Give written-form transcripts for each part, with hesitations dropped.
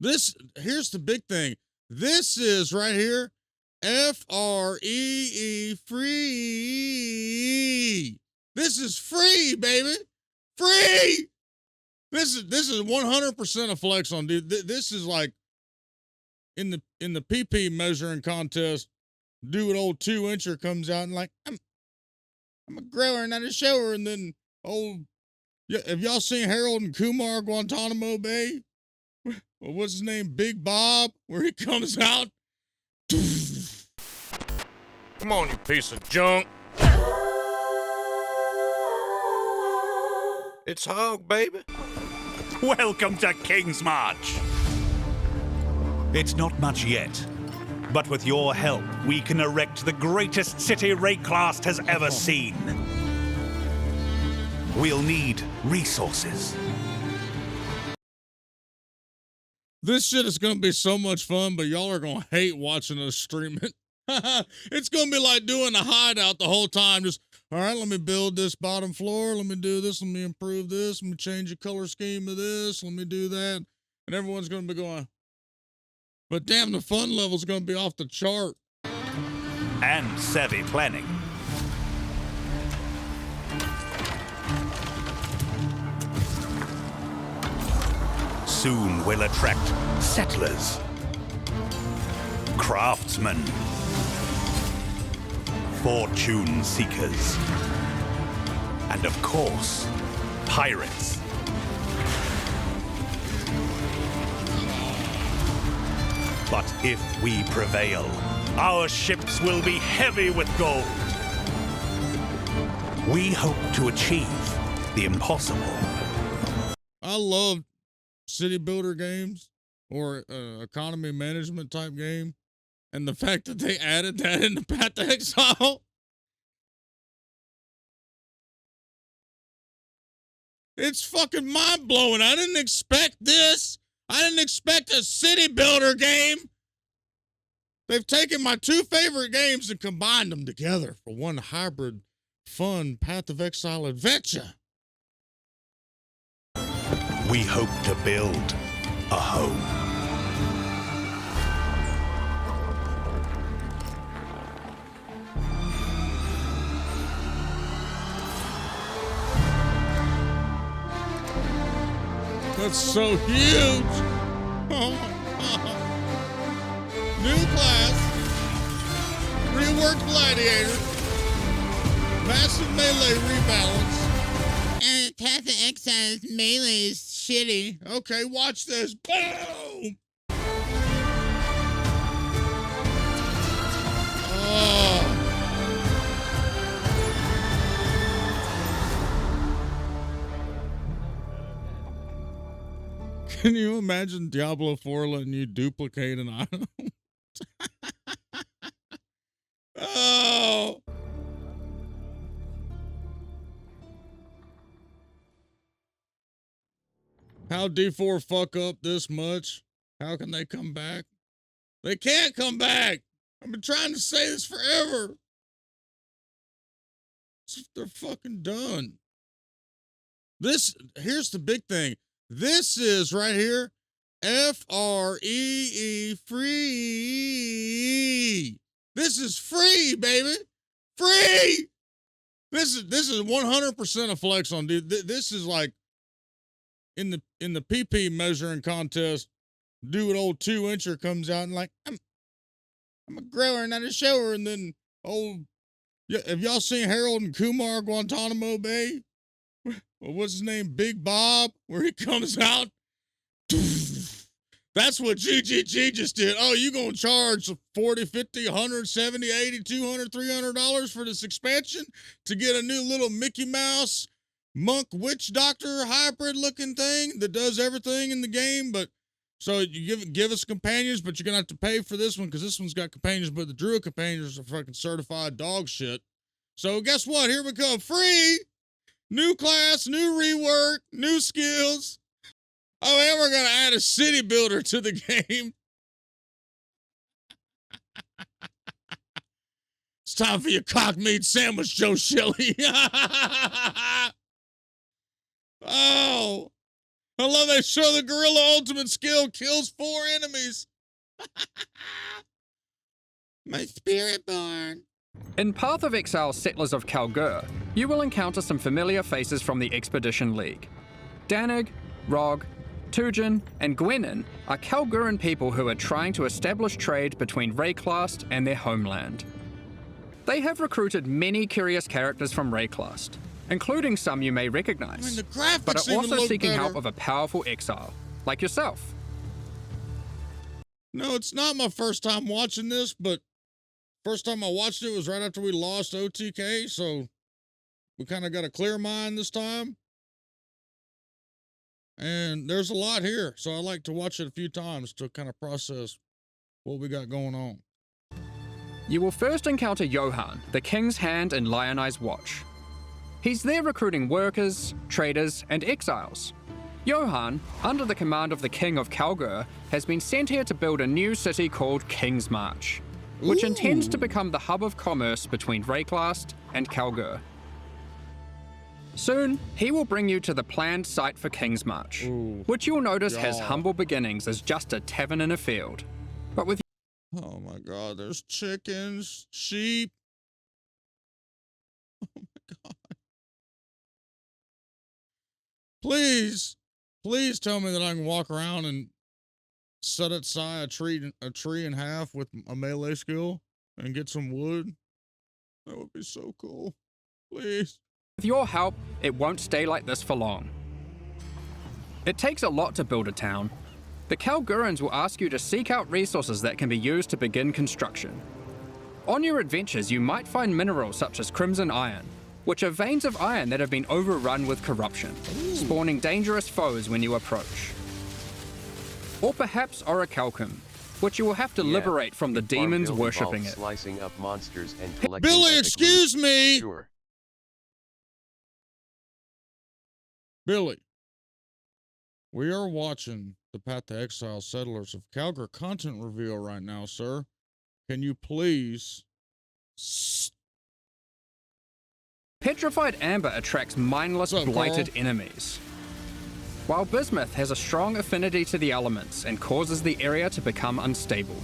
Here's the big thing. This is right here, FREE, free. This is free, baby. Free. This is 100% a flex on, dude. This is like in the PP measuring contest. Dude, old 2-incher comes out and like, I'm a grower, not a shower. And then yeah, have y'all seen Harold and Kumar Guantanamo Bay? Well, what's his name? Big Bob, where he comes out. Come on, you piece of junk. It's Hawg, baby. Welcome to King's March. It's not much yet, but with your help, we can erect the greatest city Rayclast has ever seen. We'll need resources. This shit is going to be so much fun, but y'all are going to hate watching us stream it. It's going to be like doing a hideout the whole time. Just, all right, let me build this bottom floor. Let me do this. Let me improve this. Let me change the color scheme of this. Let me do that. And everyone's going to be going, but damn, the fun level's going to be off the chart. And savvy planning. Soon we'll attract settlers, craftsmen, fortune seekers, and of course, pirates. But if we prevail, our ships will be heavy with gold. We hope to achieve the impossible. I love city builder games or economy management type game. And the fact that they added that in the Path to Exile. It's fucking mind blowing. I didn't expect this. I didn't expect a city builder game. They've taken my two favorite games and combined them together for one hybrid, fun Path of Exile adventure. We hope to build a home. That's so huge. New class. Reworked gladiator. Massive melee rebalance. And Path of Exile's melee is shitty. Okay, watch this. Boom! Oh. Can you imagine Diablo 4 letting you duplicate an item? Oh! How D4 fuck up this much? How can they come back? They can't come back! I've been trying to say this forever. They're fucking done. Here's the big thing. This is right here, FREE, free. This is free, baby. Free! This is 100% a flex on, dude. This is like in the PP measuring contest. Dude, old 2-incher comes out and like, I'm a grower, not a shower. And then yeah, have y'all seen Harold and Kumar Guantanamo Bay? Well, what's his name? Big Bob, where he comes out. That's what GGG just did. Oh, you gonna charge $40, $50, $100, $70, $80, $200, $300 for this expansion to get a new little Mickey Mouse monk witch doctor hybrid looking thing that does everything in the game? But so you give us companions, but you're gonna have to pay for this one because this one's got companions, but the druid companions are fucking certified dog shit. So guess what? Here we come. Free! New class, new rework, new skills. Oh, and we're going to add a city builder to the game. It's time for your cock meat sandwich, Joe Shelley. Oh. I love they show the gorilla ultimate skill kills 4 enemies. My spirit born. In Path of Exile Settlers of Kalguur, you will encounter some familiar faces from the Expedition League. Danig, Rog, Tujin, and Gwenin are Kalguuran people who are trying to establish trade between Rayclast and their homeland. They have recruited many curious characters from Rayclast, including some you may recognize, I mean, the graphics but are even also look seeking better. help of a powerful exile, like yourself. No, it's not my first time watching this, but first time I watched it was right after we lost OTK, so we kind of got a clear mind this time. And there's a lot here, so I like to watch it a few times to kind of process what we got going on. You will first encounter Johan, the King's Hand and Lionized Watch. He's there recruiting workers, traders, and exiles. Johan, under the command of the King of Kalguur, has been sent here to build a new city called King's March, which intends to become the hub of commerce between Rayclast and Kalguur. Soon, he will bring you to the planned site for King's March, which you'll notice has humble beginnings as just a tavern in a field. But with Oh my God, there's chickens, sheep. Oh my God. Please tell me that I can walk around and set aside a tree in half with a melee skill and get some wood. That would be so cool. Please. With your help, it won't stay like this for long. It takes a lot to build a town. The Kalguurans will ask you to seek out resources that can be used to begin construction. On your adventures, you might find minerals such as crimson iron, which are veins of iron that have been overrun with corruption, spawning dangerous foes when you approach. Or perhaps orichalcum, which you will have to liberate from the demons worshipping it. Slicing up monsters and collecting Billy, epic excuse loot. me. Sure. Billy, we are watching the Path to Exile Settlers of Kalguur content reveal right now, sir. Can you please... Petrified amber attracts mindless, What's up, blighted Carl? enemies, while bismuth has a strong affinity to the elements and causes the area to become unstable.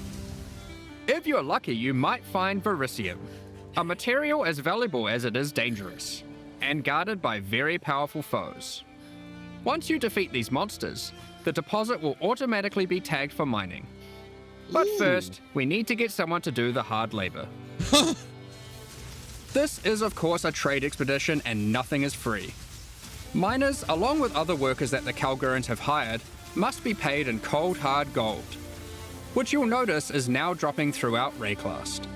If you're lucky, you might find vericium, a material as valuable as it is dangerous, and guarded by very powerful foes. Once you defeat these monsters, the deposit will automatically be tagged for mining. But first, we need to get someone to do the hard labor. This is, of course, a trade expedition and nothing is free. Miners, along with other workers that the Kalguurans have hired, must be paid in cold, hard gold, which you'll notice is now dropping throughout Rayclast.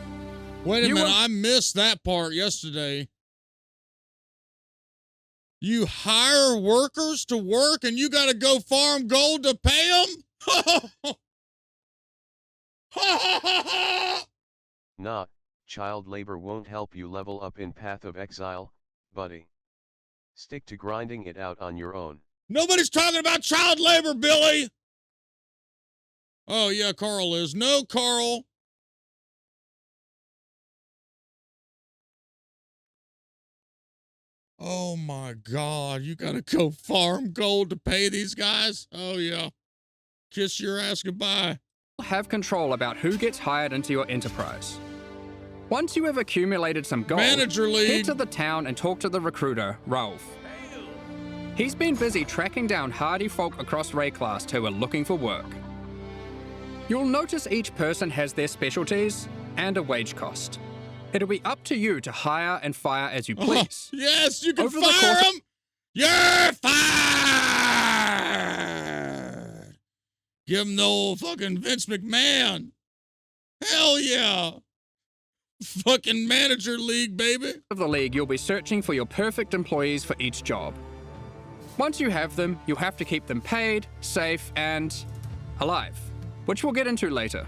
Wait a You minute, will- I missed that part yesterday. You hire workers to work and you gotta go farm gold to pay them? Nah, child labor won't help you level up in Path of Exile, buddy. Stick to grinding it out on your own. Nobody's talking about child labor, Billy! Oh yeah, Carl is. No, Carl. Oh my God, you gotta go farm gold to pay these guys? Oh yeah. Kiss your ass goodbye. Have control about who gets hired into your enterprise. Once you have accumulated some gold, Manager League. head to the town and talk to the recruiter, Rolf. He's been busy tracking down hardy folk across Rayclast who are looking for work. You'll notice each person has their specialties and a wage cost. It'll be up to you to hire and fire as you please. Yes, you can Over the fire course them. You're fired. Give him the old fucking Vince McMahon. Hell yeah. Fucking manager league, baby. Of the league, you'll be searching for your perfect employees for each job. Once you have them, you'll have to keep them paid, safe, and alive, which we'll get into later.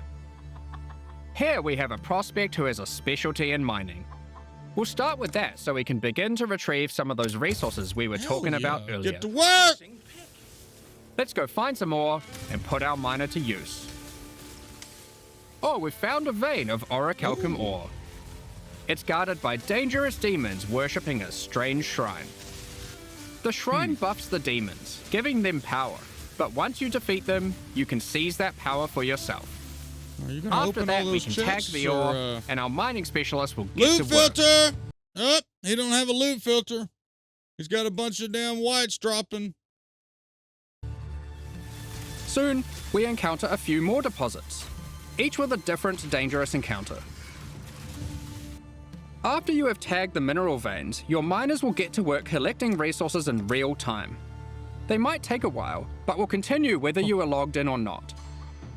Here we have a prospect who has a specialty in mining. We'll start with that so we can begin to retrieve some of those resources we were talking Hell about yeah. earlier. Get to work. Let's go find some more and put our miner to use. Oh, we've found a vein of orichalcum ore. It's guarded by dangerous demons worshipping a strange shrine. The shrine buffs the demons, giving them power. But once you defeat them, you can seize that power for yourself. Are you gonna After open that, all we those can tag chests, the or, ore, and our mining specialist will get loot to work. filter! Oh, he don't have a loot filter. He's got a bunch of damn whites dropping. Soon, we encounter a few more deposits, each with a different dangerous encounter. After you have tagged the mineral veins, your miners will get to work collecting resources in real time. They might take a while, but will continue whether you are logged in or not.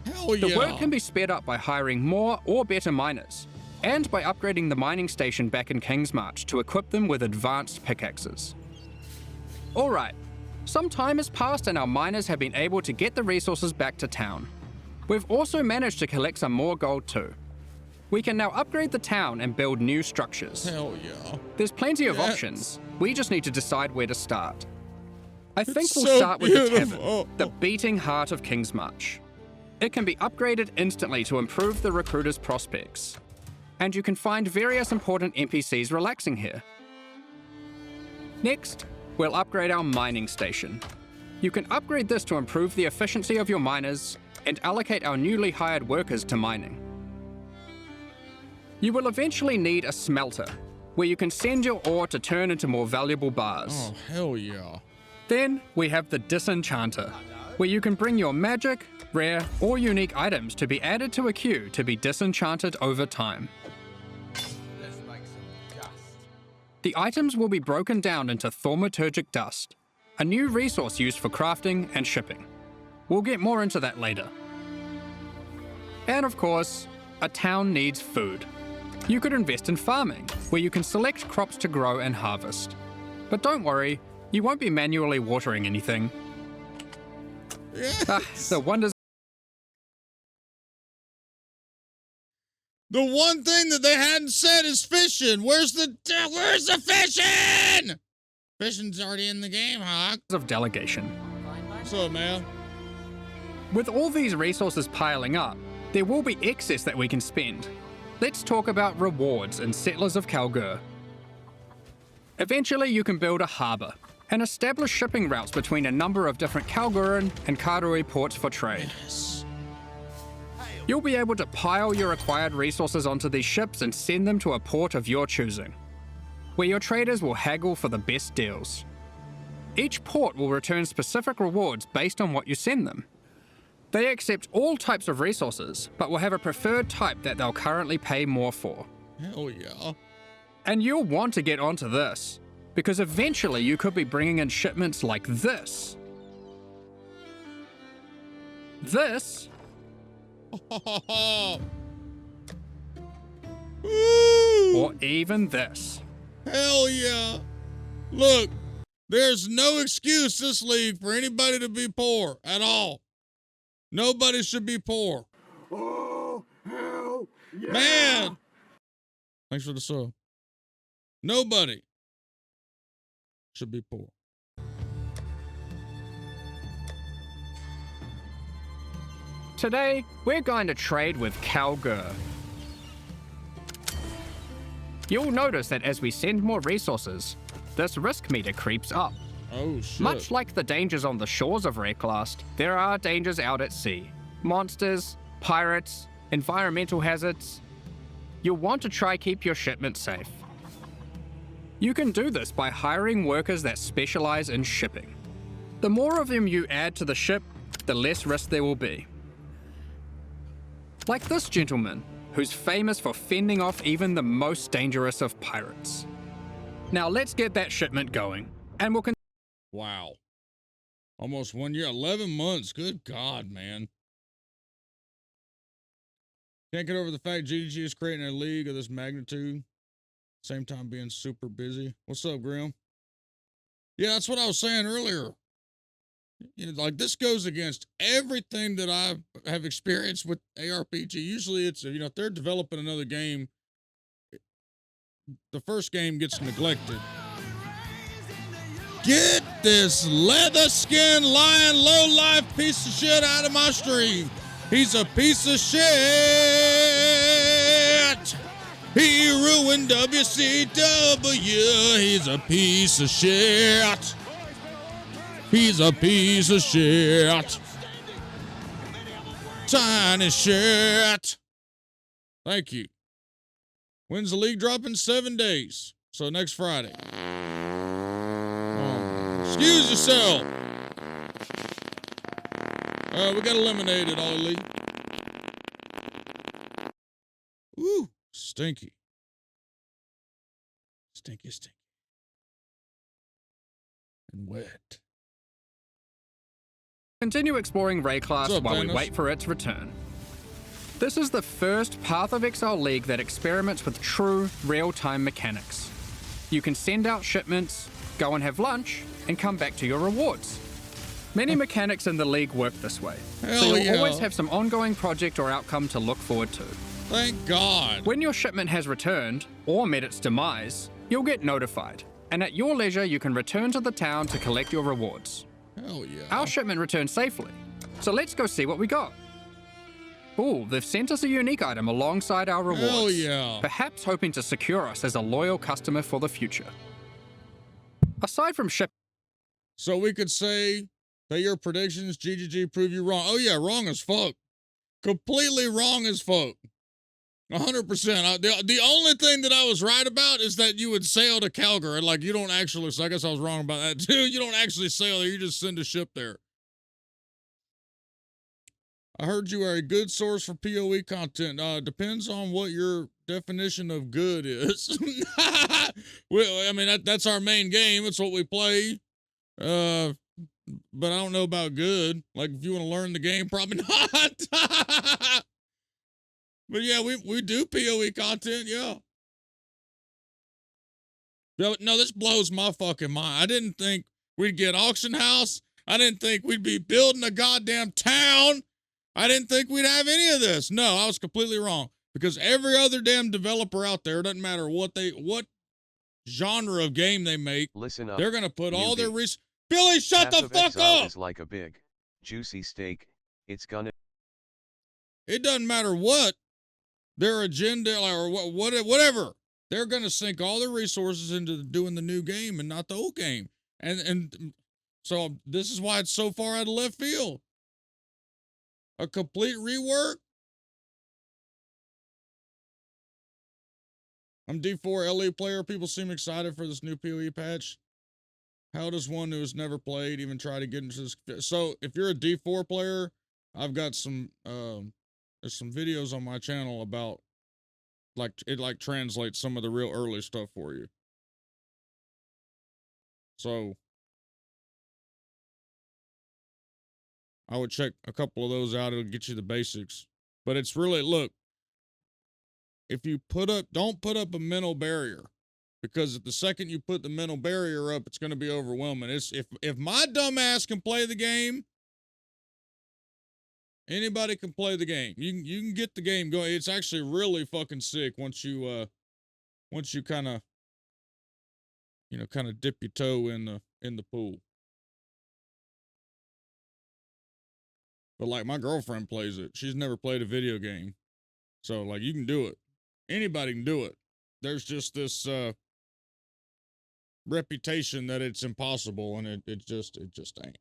Hell yeah. The work can be sped up by hiring more or better miners, and by upgrading the mining station back in Kingsmarch to equip them with advanced pickaxes. Alright, some time has passed and our miners have been able to get the resources back to town. We've also managed to collect some more gold too. We can now upgrade the town and build new structures. Hell yeah. There's plenty of Yes. options, we just need to decide where to start. I think It's we'll so start with the beautiful. tavern, the beating heart of Kingsmarch. It can be upgraded instantly to improve the recruiter's prospects. And you can find various important NPCs relaxing here. Next, we'll upgrade our mining station. You can upgrade this to improve the efficiency of your miners and allocate our newly hired workers to mining. You will eventually need a smelter, where you can send your ore to turn into more valuable bars. Oh, hell yeah. Then we have the Disenchanter, where you can bring your magic, rare, or unique items to be added to a queue to be disenchanted over time. The items will be broken down into thaumaturgic dust, a new resource used for crafting and shipping. We'll get more into that later. And of course, a town needs food. You could invest in farming, where you can select crops to grow and harvest. But don't worry, you won't be manually watering anything. Yes. The wonders The one thing that they hadn't said is fishing. Where's the fishing? Fishing's already in the game, Hawg. of delegation. What's up, man? With all these resources piling up, there will be excess that we can spend. Let's talk about rewards in Settlers of Kalguur. Eventually, you can build a harbour and establish shipping routes between a number of different Kalguuran and Karui ports for trade. Yes. You'll be able to pile your acquired resources onto these ships and send them to a port of your choosing, where your traders will haggle for the best deals. Each port will return specific rewards based on what you send them. They accept all types of resources, but will have a preferred type that they'll currently pay more for. Hell yeah. And you'll want to get onto this, because eventually you could be bringing in shipments like this. This, Woo! or even this. Hell yeah. Look, there's no excuse this league for anybody to be poor at all. Nobody should be poor. Oh, hell yeah. Man. Thanks for the sub. Nobody should be poor. Today, we're going to trade with Kalguur. You'll notice that as we send more resources, this risk meter creeps up. Oh, shit. Much like the dangers on the shores of Wrecklast, there are dangers out at sea. Monsters, pirates, environmental hazards. You'll want to try keep your shipment safe. You can do this by hiring workers that specialize in shipping. The more of them you add to the ship, the less risk there will be. Like this gentleman, who's famous for fending off even the most dangerous of pirates. Now let's get that shipment going, and we'll Wow. Almost 1 year, 11 months. Good God, man. Can't get over the fact GDG is creating a league of this magnitude. Same time being super busy. What's up, Grim? Yeah, that's what I was saying earlier. You know, like this goes against everything that I have experienced with ARPG. Usually it's, you know, if they're developing another game, the first game gets neglected. Get this leather skin lying low life piece of shit out of my stream. He's a piece of shit. He ruined WCW. He's a piece of shit. He's a piece of shit. Tiny shit. Thank you. When's the league dropping? 7 days. So next Friday. Excuse yourself. We got eliminated, Ollie. Woo, stinky. Stinky, stinky. And wet. Continue exploring Rayclass What's up, while we Thanos? wait for its return. This is the first Path of Exile League that experiments with true, real-time mechanics. You can send out shipments, go and have lunch, and come back to your rewards. Many mechanics in the League work this way, Hell so you'll yeah. always have some ongoing project or outcome to look forward to. Thank God. When your shipment has returned, or met its demise, you'll get notified, and at your leisure you can return to the town to collect your rewards. Hell yeah. Our shipment returned safely, so let's go see what we got. Ooh, they've sent us a unique item alongside our rewards. Hell yeah. Perhaps hoping to secure us as a loyal customer for the future. Aside from ship, So we could say that your predictions, GGG, prove you wrong. Oh yeah, wrong as fuck. Completely wrong as fuck. 100%. The only thing that I was right about is that you would sail to Kalguur. And like, you don't actually, so I guess I was wrong about that too. You don't actually sail there, you just send a ship there. I heard you are a good source for PoE content. Depends on what your definition of good is. Well, I mean, that's our main game. It's what we play. But I don't know about good. Like, if you want to learn the game, probably not. But yeah, we do PoE content, yeah. No, this blows my fucking mind. I didn't think we'd get auction house. I didn't think we'd be building a goddamn town. I didn't think we'd have any of this. No, I was completely wrong. Because every other damn developer out there, doesn't matter what genre of game they make, Listen up. they're gonna put all their newbie. Billy, shut Path the of fuck Exile up! is like a big, juicy steak. It's gonna. It doesn't matter what their agenda or whatever. They're gonna sink all their resources into doing the new game and not the old game. And so this is why it's so far out of left field. A complete rework. I'm D4 LE player. People seem excited for this new PoE patch. How does one who has never played even try to get into this? So if you're a D4 player, I've got some there's some videos on my channel about it translates some of the real early stuff for you. So I would check a couple of those out. It'll get you the basics. But it's really, look, if you don't put up a mental barrier, because at the second you put the mental barrier up, it's going to be overwhelming. If my dumb ass can play the game, anybody can play the game. You can get the game going. It's actually really fucking sick once you kind of dip your toe in the pool. But like my girlfriend plays it. She's never played a video game. So like you can do it. Anybody can do it. There's just this reputation that it's impossible, and it just ain't.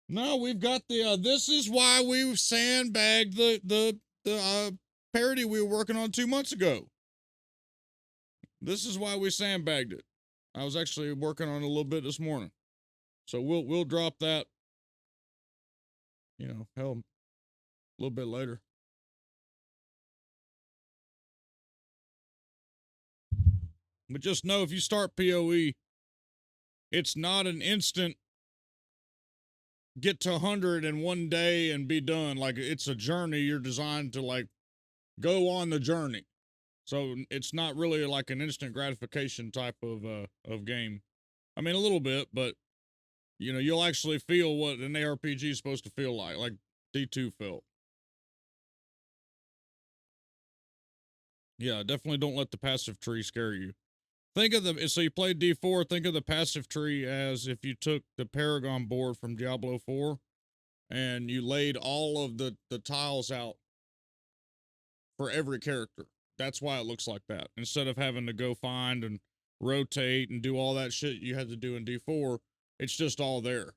No, we've got the this is why we've sandbagged the parody we were working on 2 months ago. This is why we sandbagged it. I was actually working on it a little bit this morning. So we'll drop that, hell, a little bit later. But just know if you start PoE, it's not an instant get to 100 in 1 day and be done. Like, it's a journey. You're designed to like go on the journey. So it's not really like an instant gratification type of game. I mean, a little bit, but you'll actually feel what an ARPG is supposed to feel like D2 felt. Yeah, definitely don't let the passive tree scare you. So you played D4, think of the passive tree as if you took the Paragon board from Diablo 4 and you laid all of the tiles out for every character. That's why it looks like that. Instead of having to go find and rotate and do all that shit you had to do in D4. It's just all there.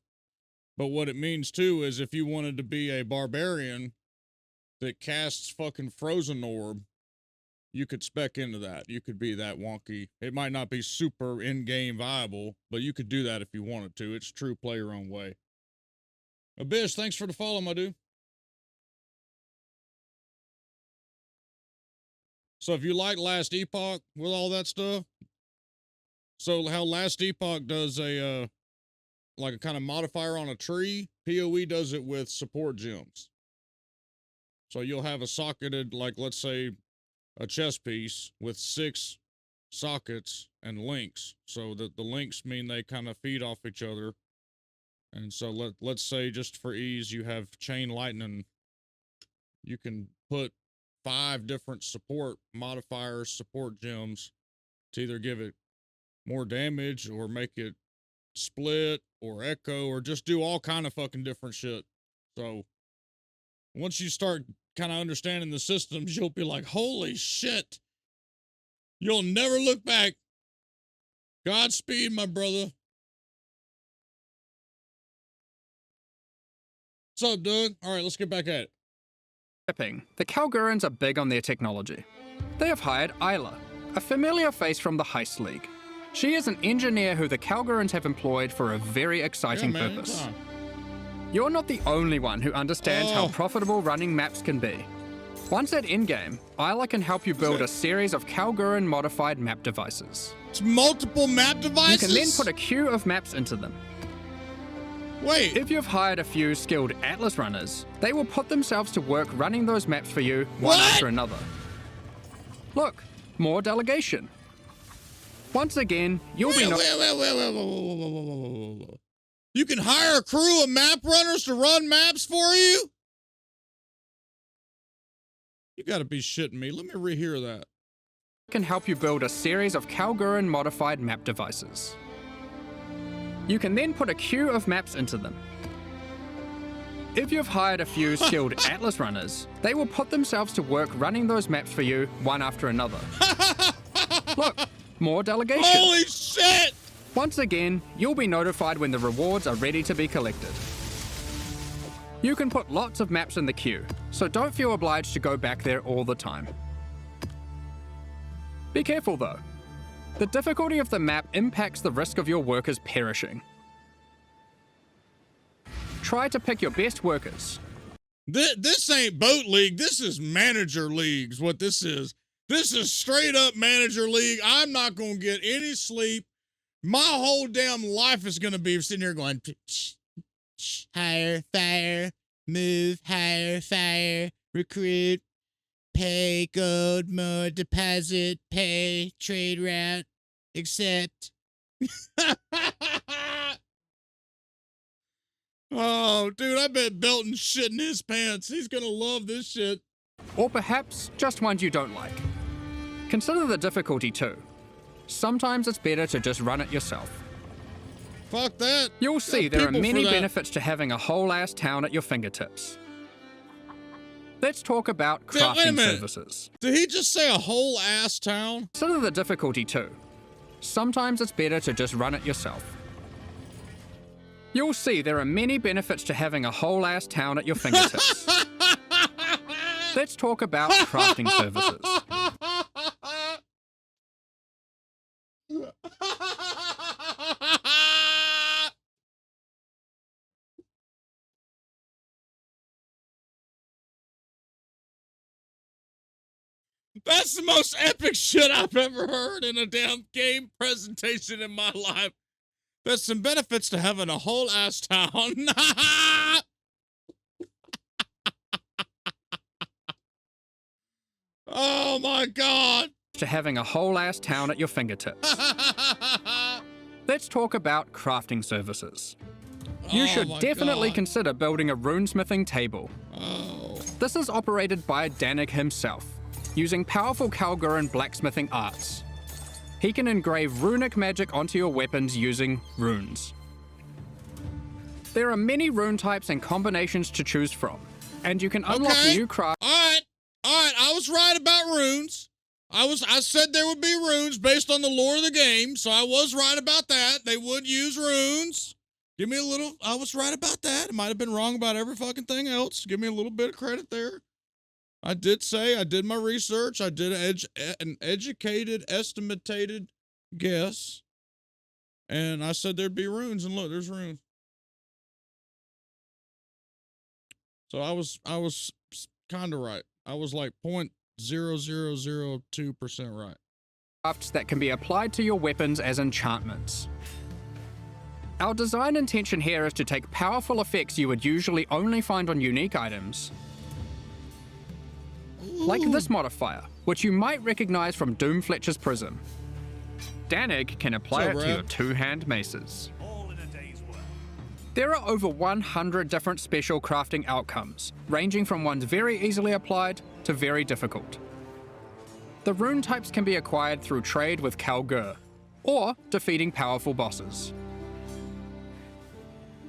But what it means too is if you wanted to be a barbarian that casts fucking frozen orb, you could spec into that. You could be that wonky. It might not be super in-game viable, but you could do that if you wanted to. It's true play your own way. Abyss, thanks for the follow, my dude. So if you like Last Epoch with all that stuff, so how Last Epoch does a like a kind of modifier on a tree, PoE does it with support gems. So you'll have a socketed, like let's say a chess piece with 6 sockets and links. So that the links mean they kind of feed off each other. And so let's say just for ease, you have chain lightning. You can put 5 different support modifiers, support gems to either give it more damage or make it split or echo or just do all kind of fucking different shit. So once you start kind of understanding the systems, you'll be like, holy shit. You'll never look back. Godspeed, my brother. What's up, Doug? All right, let's get back at it. The Kalgurrans are big on their technology. They have hired Isla, a familiar face from the Heist League. She is an engineer who the Kalgurrans have employed for a very exciting purpose. You're not the only one who understands how profitable running maps can be. Once at endgame, Isla can help you build a series of Kalgurran modified map devices. It's multiple map devices? You can then put a queue of maps into them. Wait. If you've hired a few skilled Atlas runners, they will put themselves to work running those maps for you one after another. Look, more delegation. Once again, you'll be You can hire a crew of map runners to run maps for you? You gotta be shitting me. Let me rehear that. Can help you build a series of Kalgurran modified map devices. You can then put a queue of maps into them. If you've hired a few skilled Atlas runners, they will put themselves to work running those maps for you one after another. Look, more delegation. Holy shit! Once again, you'll be notified when the rewards are ready to be collected. You can put lots of maps in the queue, so don't feel obliged to go back there all the time. Be careful though. The difficulty of the map impacts the risk of your workers perishing. Try to pick your best workers. This ain't boat league, this is manager leagues, what this is. This is straight up manager league. I'm not gonna get any sleep. My whole damn life is gonna be sitting here going, hire, fire, move, hire, fire, recruit, pay, gold, more, deposit, pay, trade route, accept. Oh, dude, I bet Belton's shitting his pants. He's gonna love this shit. Or perhaps just ones you don't like. Consider the difficulty too. Sometimes it's better to just run it yourself. Fuck that. You'll see there are many benefits to having a whole ass town at your fingertips. Let's talk about crafting services. Did he just say a whole ass town? Consider the difficulty too. Sometimes it's better to just run it yourself. You'll see there are many benefits to having a whole ass town at your fingertips. Let's talk about crafting services. That's the most epic shit I've ever heard in a damn game presentation in my life. There's some benefits to having a whole ass town. Oh my God. To having a whole ass town at your fingertips. Let's talk about crafting services. You should definitely consider building a runesmithing table. This is operated by Danig himself, using powerful Kalgurran blacksmithing arts. He can engrave runic magic onto your weapons using runes. There are many rune types and combinations to choose from, and you can unlock new craft. All right, I was right about runes. I said there would be runes based on the lore of the game, so I was right about that. They would use runes. Give me a little, I was right about that. I might have been wrong about every fucking thing else. Give me a little bit of credit there. I did say, I did my research. I did an educated, estimated guess. And I said there'd be runes, and look, there's runes. So I was kind of right. I was like 0.0002% right. Crafts that can be applied to your weapons as enchantments. Our design intention here is to take powerful effects you would usually only find on unique items, like this modifier, which you might recognize from Doomfletcher's Prism. Danig can apply it to your two-hand maces. All in a day's work. There are over 100 different special crafting outcomes, ranging from ones very easily applied to very difficult. The rune types can be acquired through trade with Kalguur, or defeating powerful bosses.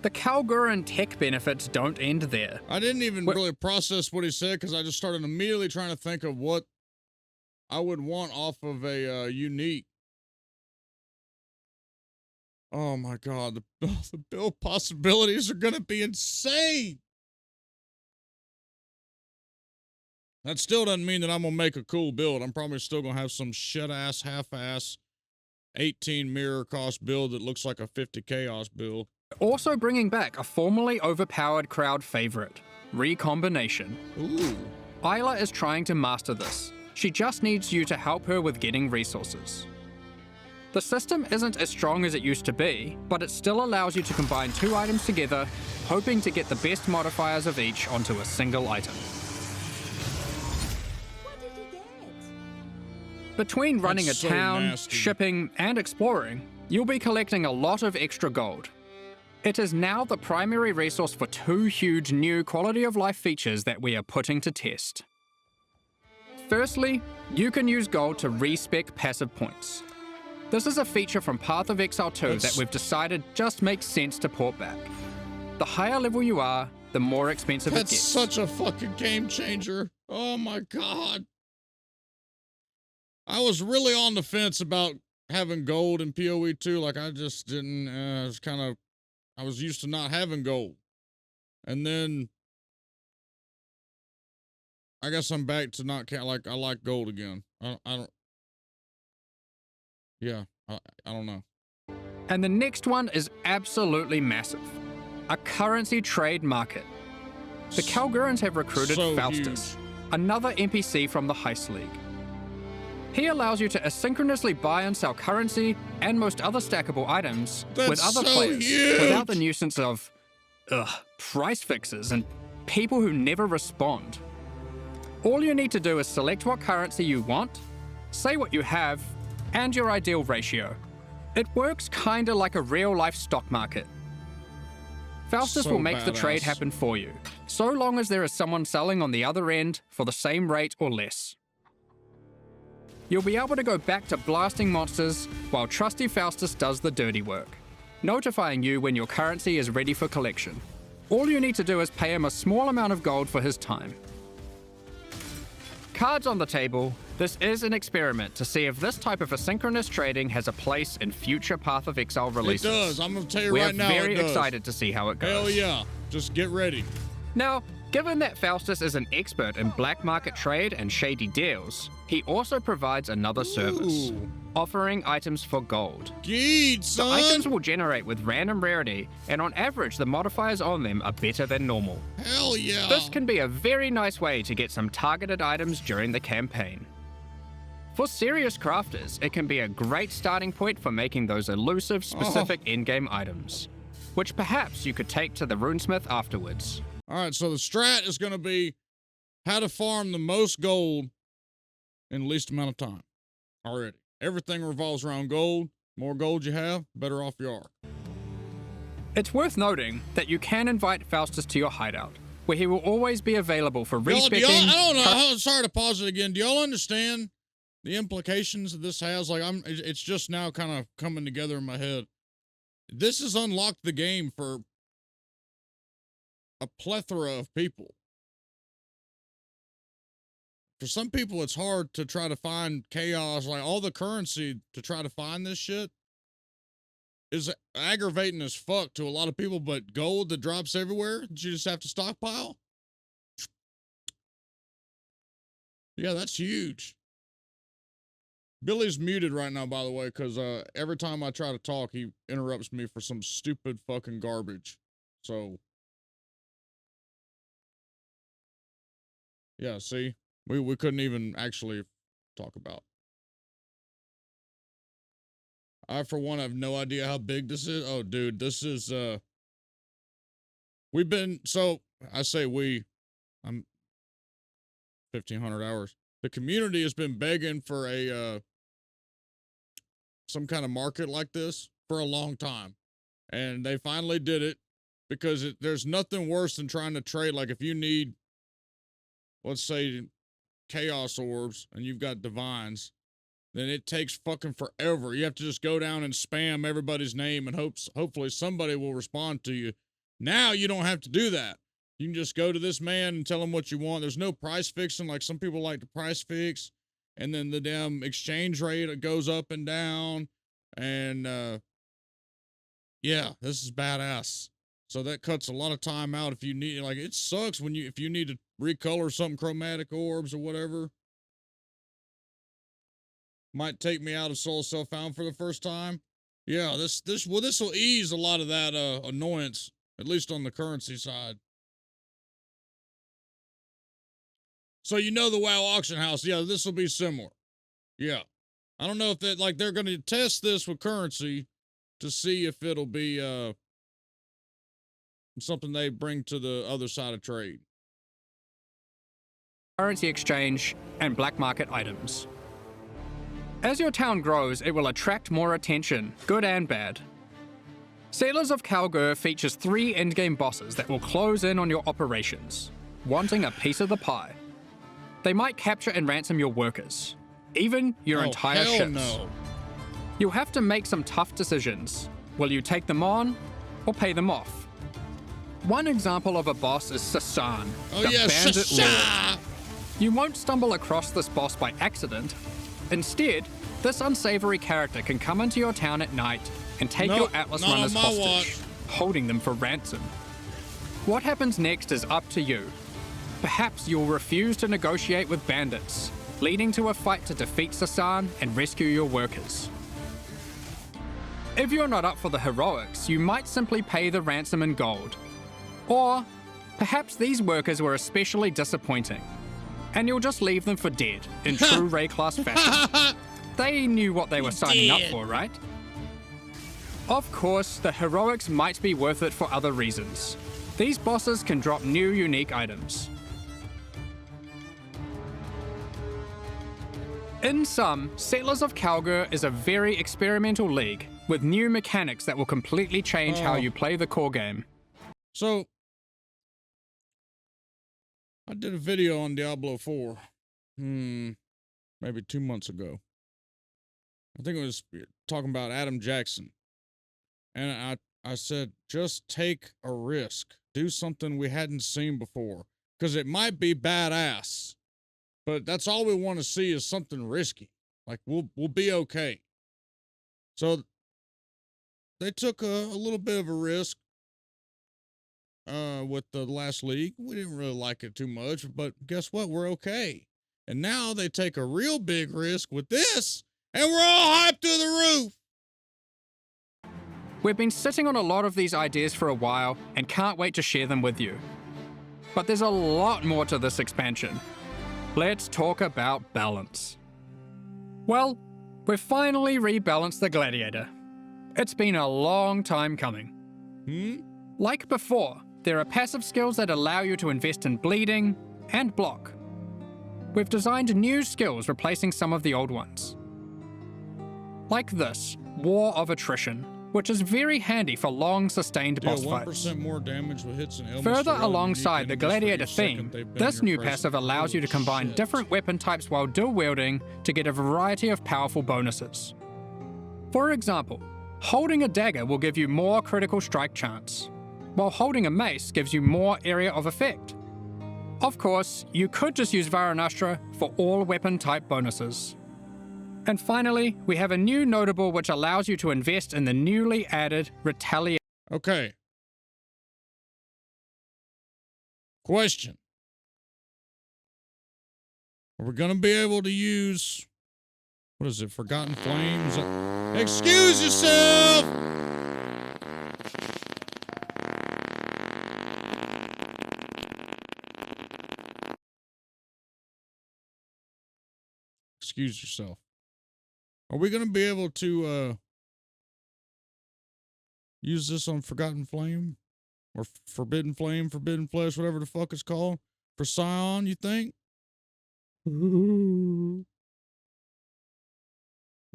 The Kalguuran tech benefits don't end there. I didn't even really process what he said because I just started immediately trying to think of what I would want off of a unique. Oh my God, the build possibilities are going to be insane. That still doesn't mean that I'm going to make a cool build. I'm probably still going to have some shit-ass, half-ass, 18 mirror cost build that looks like a 50 chaos build. Also bringing back a formerly overpowered crowd favorite, Recombination. Ooh. Isla is trying to master this. She just needs you to help her with getting resources. The system isn't as strong as it used to be, but it still allows you to combine two items together, hoping to get the best modifiers of each onto a single item. What did you get? Between running That's a so town, nasty. shipping, and exploring, you'll be collecting a lot of extra gold. It is now the primary resource for two huge new quality of life features that we are putting to test. Firstly, you can use gold to respec passive points. This is a feature from Path of Exile 2 that we've decided just makes sense to port back. The higher level you are, the more expensive it That's gets. such a fucking game changer. Oh my God. I was really on the fence about having gold in PoE 2. Like I just didn't, I was used to not having gold. And then I guess I'm back to not like I like gold again. I don't know. And the next one is absolutely massive. A currency trade market. The Kalgurans have recruited So Faustus, huge. another NPC from the Heist League. He allows you to asynchronously buy and sell currency and most other stackable items with That's other so players huge. without the nuisance of price fixes and people who never respond. All you need to do is select what currency you want, say what you have, and your ideal ratio. It works kinda like a real-life stock market. Faustus So will make the trade badass. happen for you, so long as there is someone selling on the other end for the same rate or less. You'll be able to go back to blasting monsters while trusty Faustus does the dirty work, notifying you when your currency is ready for collection. All you need to do is pay him a small amount of gold for his time. Cards on the table, this is an experiment to see if this type of asynchronous trading has a place in future Path of Exile releases. It does. I'm gonna tell you We're right now. very it does. excited to see how it goes. Hell yeah. Just get ready. Now, given that Faustus is an expert in black market trade and shady deals, he also provides another service, Ooh. offering items for gold. Geed, The son. items will generate with random rarity, and on average, the modifiers on them are better than normal. Hell yeah. This can be a very nice way to get some targeted items during the campaign. For serious crafters, it can be a great starting point for making those elusive, specific in-game items, which perhaps you could take to the runesmith afterwards. All right, so the strat is going to be how to farm the most gold in the least amount of time. Already. Everything revolves around gold. More gold you have, better off you are. It's worth noting that you can invite Faustus to your hideout, where he will always be available for Y'all, do respecting. y'all, I don't know. Sorry to pause it again. Do y'all understand the implications that this has? Like, it's just now kind of coming together in my head. This has unlocked the game for a plethora of people. for some people, it's hard to try to find chaos. Like, all the currency to try to find this shit is aggravating as fuck to a lot of people, but gold that drops everywhere, that you just have to stockpile. Yeah, that's huge. Billy's muted right now, by the way, because every time I try to talk, he interrupts me for some stupid fucking garbage. So, yeah, see? We couldn't even actually talk about. I, for one, have no idea how big this is. Oh, dude, this is, we've been, so, I say we, I'm 1,500 hours. The community has been begging for a, some kind of market like this for a long time. And they finally did it because there's nothing worse than trying to trade. Like, if you need, let's say, chaos orbs and you've got divines, then it takes fucking forever. You have to just go down and spam everybody's name and hopefully somebody will respond to you. Now you don't have to do that. You can just go to this man and tell him what you want. There's no price fixing like some people like to price fix. And then the damn exchange rate goes up and down. And yeah, this is badass. So that cuts a lot of time out if you need, like, it sucks when if you need to recolor something, chromatic orbs or whatever. Might take me out of Soul Self-Found for the first time. Yeah, this will ease a lot of that annoyance, at least on the currency side. So you know the WoW auction house, yeah, this will be similar. Yeah. I don't know if they're going to test this with currency to see if it'll be something they bring to the other side of trade. Currency exchange and black market items. As your town grows, it will attract more attention, good and bad. Settlers of Kalguur features 3 endgame bosses that will close in on your operations, wanting a piece of the pie. They might capture and ransom your workers, even your entire hell ships. No. You'll have to make some tough decisions. Will you take them on or pay them off? One example of a boss is Sasan, the Bandit Lord. You won't stumble across this boss by accident. Instead, this unsavory character can come into your town at night and take your Atlas runners hostage, holding them for ransom. What happens next is up to you. Perhaps you'll refuse to negotiate with bandits, leading to a fight to defeat Sasan and rescue your workers. If you're not up for the heroics, you might simply pay the ransom in gold. Or perhaps these workers were especially disappointing, and you'll just leave them for dead in true Ray class fashion. They knew what they were signing up for, right? Of course, the heroics might be worth it for other reasons. These bosses can drop new unique items. In sum, Settlers of Kalguur is a very experimental league with new mechanics that will completely change how you play the core game. So, I did a video on Diablo 4, maybe 2 months ago. I think it was talking about Adam Jackson. And I said, just take a risk. Do something we hadn't seen before. Because it might be badass. But that's all we want to see is something risky. Like, we'll be okay. So, they took a little bit of a risk with the last league. We didn't really like it too much, but guess what? We're okay. And now they take a real big risk with this, and we're all hyped to the roof. We've been sitting on a lot of these ideas for a while and can't wait to share them with you. But there's a lot more to this expansion. Let's talk about balance. Well, we've finally rebalanced the Gladiator. It's been a long time coming. Like before, there are passive skills that allow you to invest in bleeding and block. We've designed new skills replacing some of the old ones. Like this, War of Attrition, which is very handy for long, sustained boss fights. 1% more damage with hits and ailments. Further alongside the Gladiator theme, this new passive allows you to combine different weapon types while dual wielding to get a variety of powerful bonuses. For example, holding a dagger will give you more critical strike chance, while holding a mace gives you more area of effect. Of course, you could just use Varanastra for all weapon type bonuses. And finally, we have a new notable which allows you to invest in the newly added Retaliation. Okay. Question. Are we going to be able to use, what is it, Forgotten Flames? Excuse yourself! Excuse yourself. Are we going to be able to use this on Forgotten Flame? Or Forbidden Flame, Forbidden Flesh, whatever the fuck it's called? For Scion, you think? Ooh.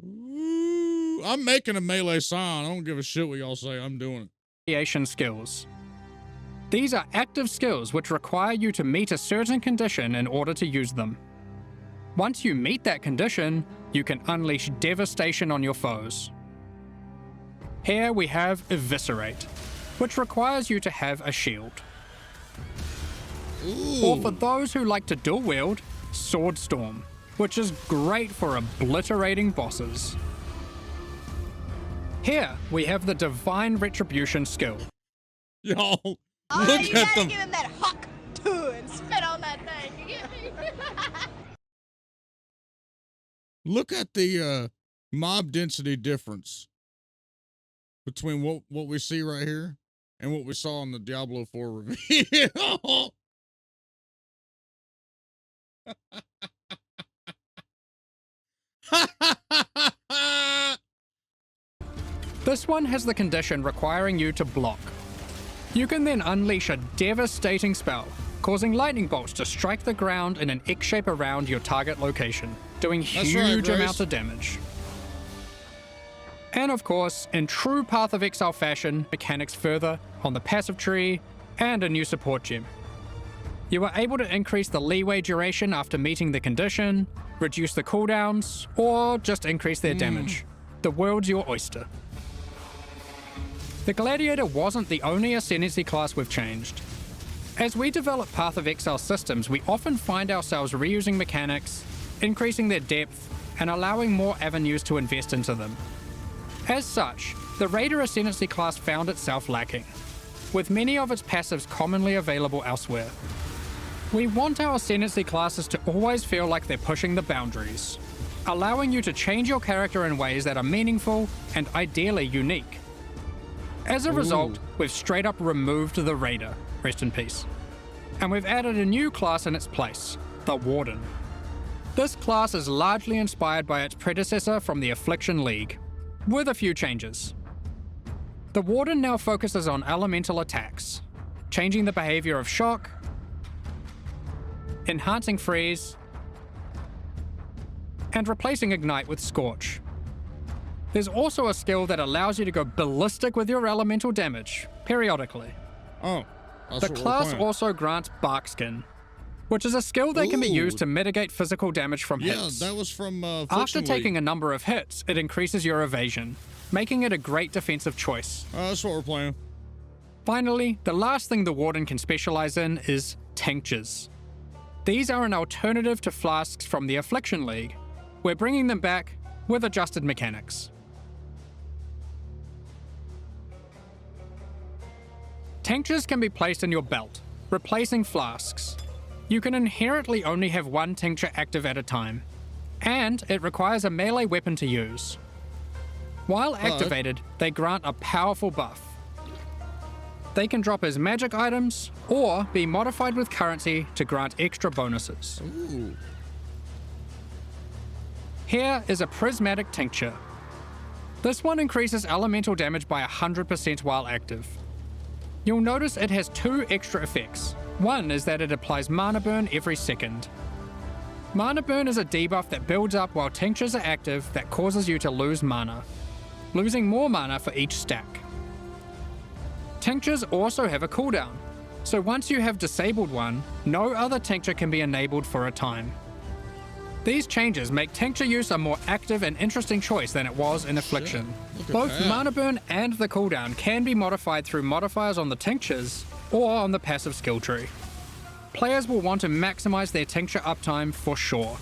Ooh. I'm making a melee Scion. I don't give a shit what y'all say. I'm doing it. Skills. These are active skills which require you to meet a certain condition in order to use them. Once you meet that condition, you can unleash devastation on your foes. Here we have Eviscerate, which requires you to have a shield. Ooh. Or for those who like to dual wield, Sword Storm, which is great for obliterating bosses. Here we have the Divine Retribution skill. Y'all, Oh, look you at gotta them. give him that hawk too and spit on that thing. You get me? Look at the mob density difference between what we see right here and what we saw in the Diablo 4 reveal. This one has the condition requiring you to block. You can then unleash a devastating spell, causing lightning bolts to strike the ground in an X shape around your target location, doing That's huge right, Grace. amounts of damage. And of course, in true Path of Exile fashion, mechanics further on the passive tree and a new support gem. You are able to increase the leeway duration after meeting the condition, reduce the cooldowns, or just increase their damage. The world's your oyster. The Gladiator wasn't the only Ascendancy class we've changed. As we develop Path of Exile systems, we often find ourselves reusing mechanics, increasing their depth, and allowing more avenues to invest into them. As such, the Raider Ascendancy class found itself lacking, with many of its passives commonly available elsewhere. We want our Ascendancy classes to always feel like they're pushing the boundaries, allowing you to change your character in ways that are meaningful and ideally unique. As a result, we've straight up removed the Raider, rest in peace. And we've added a new class in its place, the Warden. This class is largely inspired by its predecessor from the Affliction League, with a few changes. The Warden now focuses on elemental attacks, changing the behavior of Shock, enhancing Freeze, and replacing Ignite with Scorch. There's also a skill that allows you to go ballistic with your elemental damage, periodically. Oh, that's The what we're class playing. also grants Barkskin, which is a skill that can be used to mitigate physical damage from Yeah, hits. that was from After Affliction taking League. a number of hits, it increases your evasion, making it a great defensive choice. That's what we're playing. Finally, the last thing the Warden can specialize in is tinctures. These are an alternative to flasks from the Affliction League. We're bringing them back with adjusted mechanics. Tinctures can be placed in your belt, replacing flasks. You can inherently only have one tincture active at a time, and it requires a melee weapon to use. While activated, they grant a powerful buff. They can drop as magic items, or be modified with currency to grant extra bonuses. Ooh. Here is a prismatic tincture. This one increases elemental damage by 100% while active. You'll notice it has two extra effects. One is that it applies mana burn every second. Mana burn is a debuff that builds up while tinctures are active that causes you to lose mana, losing more mana for each stack. Tinctures also have a cooldown, so once you have disabled one, no other tincture can be enabled for a time. These changes make tincture use a more active and interesting choice than it was in Affliction. Look at Both that. mana burn and the cooldown can be modified through modifiers on the tinctures or on the passive skill tree. players will want to maximize their tincture uptime for sure.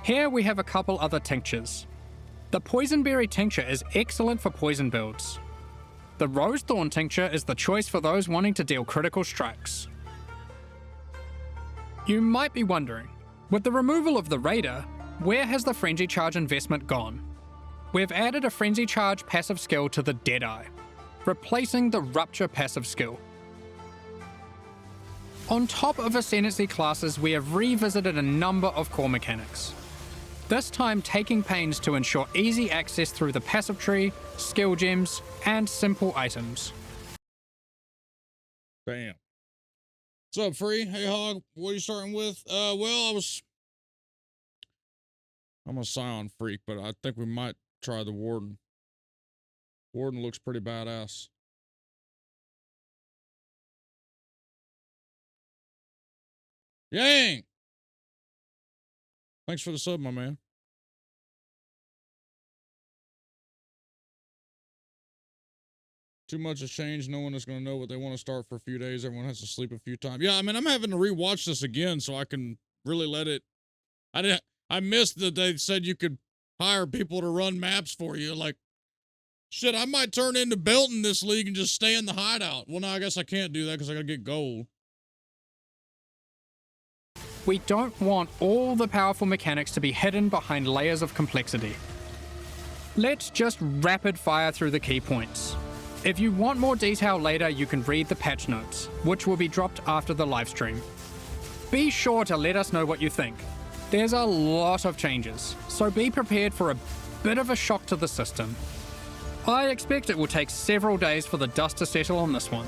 Here we have a couple other tinctures. The Poisonberry tincture is excellent for poison builds. The Rosethorn tincture is the choice for those wanting to deal critical strikes. You might be wondering, with the removal of the Raider, where has the Frenzy Charge investment gone? We've added a Frenzy Charge passive skill to the Deadeye, replacing the Rupture passive skill. On top of Ascendancy classes, we have revisited a number of core mechanics. This time taking pains to ensure easy access through the passive tree, skill gems, and simple items. Bam. What's up, Free? Hey, Hawg. What are you starting with? Well, I'm a Scion freak, but I think we might try the Warden. Warden looks pretty badass. Yang! Thanks for the sub, my man. Too much has changed. No one is going to know what they want to start for a few days. Everyone has to sleep a few times. Yeah, I mean, I'm having to rewatch this again so I can really let it. I missed that they said you could hire people to run maps for you. Like, shit, I might turn into Belton this league and just stay in the hideout. Well, no, I guess I can't do that because I got to get gold. We don't want all the powerful mechanics to be hidden behind layers of complexity. Let's just rapid fire through the key points. If you want more detail later, you can read the patch notes, which will be dropped after the livestream. Be sure to let us know what you think. There's a lot of changes, so be prepared for a bit of a shock to the system. I expect it will take several days for the dust to settle on this one.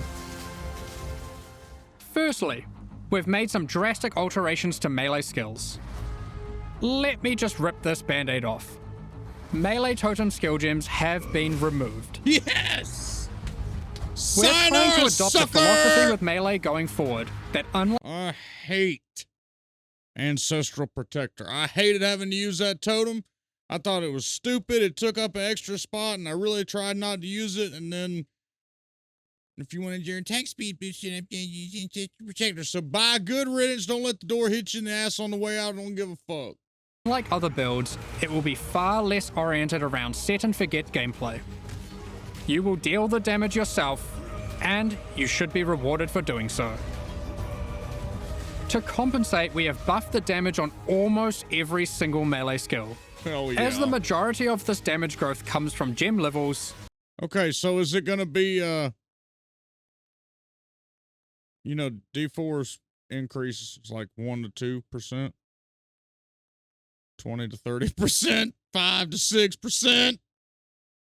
Firstly, we've made some drastic alterations to melee skills. Let me just rip this band-aid off. Melee totem skill gems have been removed. Yes! We're trying to adopt a philosophy with melee going forward that unlike I hate Ancestral Protector. I hated having to use that totem. I thought it was stupid. It took up an extra spot, and I really tried not to use it. And then, if you wanted your attack speed boosted, I'm going to use Ancestral Protector. So buy good riddance. Don't let the door hit you in the ass on the way out. Don't give a fuck. Like other builds, it will be far less oriented around set and forget gameplay. You will deal the damage yourself, and you should be rewarded for doing so. To compensate, we have buffed the damage on almost every single melee skill. Hell yeah. As the majority of this damage growth comes from gem levels. Okay, so is it gonna be you know, D4's increase is like 1 to 2%, 20 to 30%, 5 to 6%.